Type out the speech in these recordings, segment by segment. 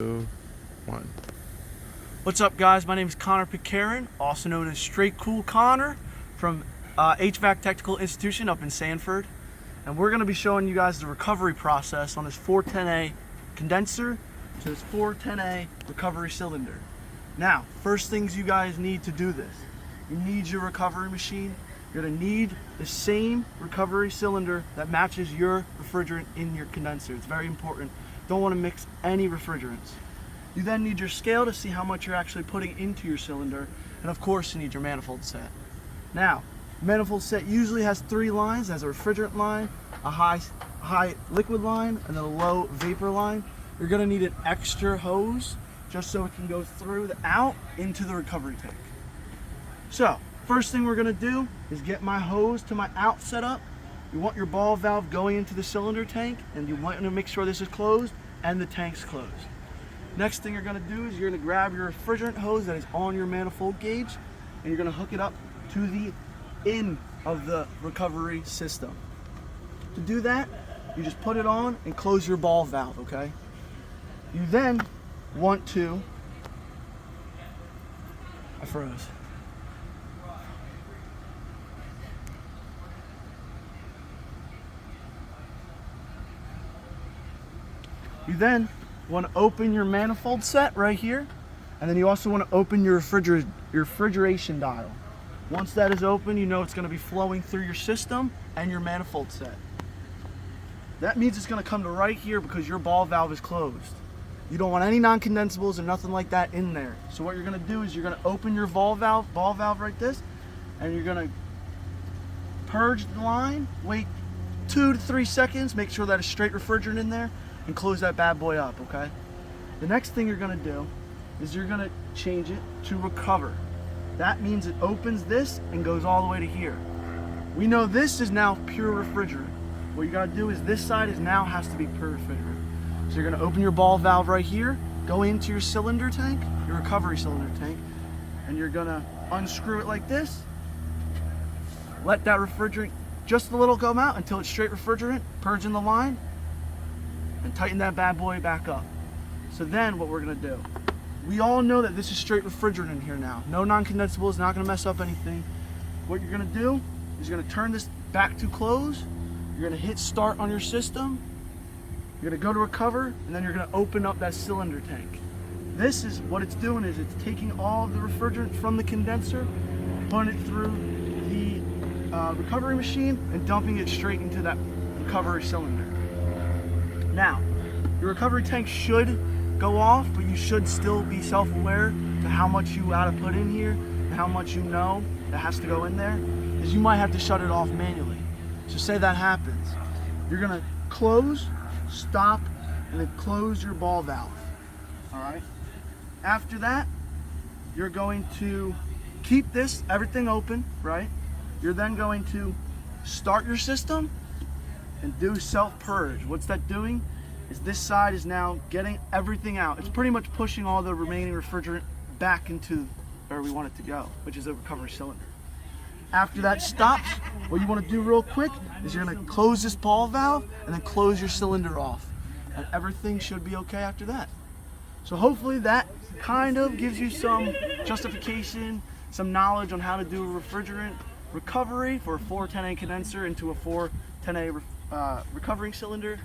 2, 1. What's up, guys? My name is Picaran, also known as Straight Cool Connor from HVAC Technical Institution up in Sanford. And we're going to be showing you guys the recovery process on this 410A condenser to this 410A recovery cylinder. Now, first things you guys need to do this. You need your recovery machine. You're going to need the same recovery cylinder that matches your refrigerant in your condenser. It's very important. Don't want to mix any refrigerants. You then need your scale to see how much you're actually putting into your cylinder, and of course you need your manifold set. Now, manifold set usually has 3 lines. It has a refrigerant line, a high liquid line, and then a low vapor line. You're going to need an extra hose just so it can go through the out into the recovery tank. So, first thing we're going to do is get my hose to my out setup. You want your ball valve going into the cylinder tank, and you want to make sure this is closed and the tank's closed. Next thing you're going to do is you're going to grab your refrigerant hose that is on your manifold gauge, and you're going to hook it up to the end of the recovery system. To do that, you just put it on and close your ball valve, okay? You then want to, I froze. You then want to open your manifold set right here, and then you also want to open your refrigeration dial. Once that is open, you know it's going to be flowing through your system and your manifold set. That means it's going to come to right here because your ball valve is closed. You don't want any non-condensables or nothing like that in there. So what you're going to do is you're going to open your ball valve like this, and you're going to purge the line, wait 2 to 3 seconds, make sure that it's straight refrigerant in there, and close that bad boy up, okay? The next thing you're gonna do is you're gonna change it to recover. That means it opens this and goes all the way to here. We know this is now pure refrigerant. What you gotta do is this side now has to be pure refrigerant. So you're gonna open your ball valve right here, go into your cylinder tank, your recovery cylinder tank, and you're gonna unscrew it like this. Let that refrigerant just a little come out until it's straight refrigerant, purging the line, and tighten that bad boy back up. So then what we're gonna do, we all know that this is straight refrigerant in here now. No non-condensables, not gonna mess up anything. What you're gonna do is you're gonna turn this back to close, you're gonna hit start on your system, you're gonna go to recover, and then you're gonna open up that cylinder tank. This is what it's doing, is it's taking all of the refrigerant from the condenser, putting it through the recovery machine, and dumping it straight into that recovery cylinder. Now, your recovery tank should go off, but you should still be self-aware to how much you gotta put in here and how much you know that has to go in there, because you might have to shut it off manually. So say that happens. You're gonna close, stop, and then close your ball valve, all right? After that, you're going to keep everything open, right? You're then going to start your system and do self-purge. What's that doing is this side is now getting everything out. It's pretty much pushing all the remaining refrigerant back into where we want it to go, which is a recovery cylinder. After that stops, what you want to do real quick is you're going to close this ball valve and then close your cylinder off, and everything should be okay after that. So hopefully that kind of gives you some justification, some knowledge on how to do a refrigerant recovery for a 410A condenser into a 410A recovering cylinder.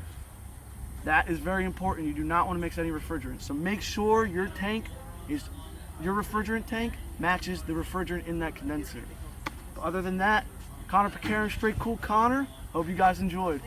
That is very important. You do not want to mix any refrigerant. So make sure your refrigerant tank matches the refrigerant in that condenser. But other than that, Picaran, Straight Cool Connor. Hope you guys enjoyed.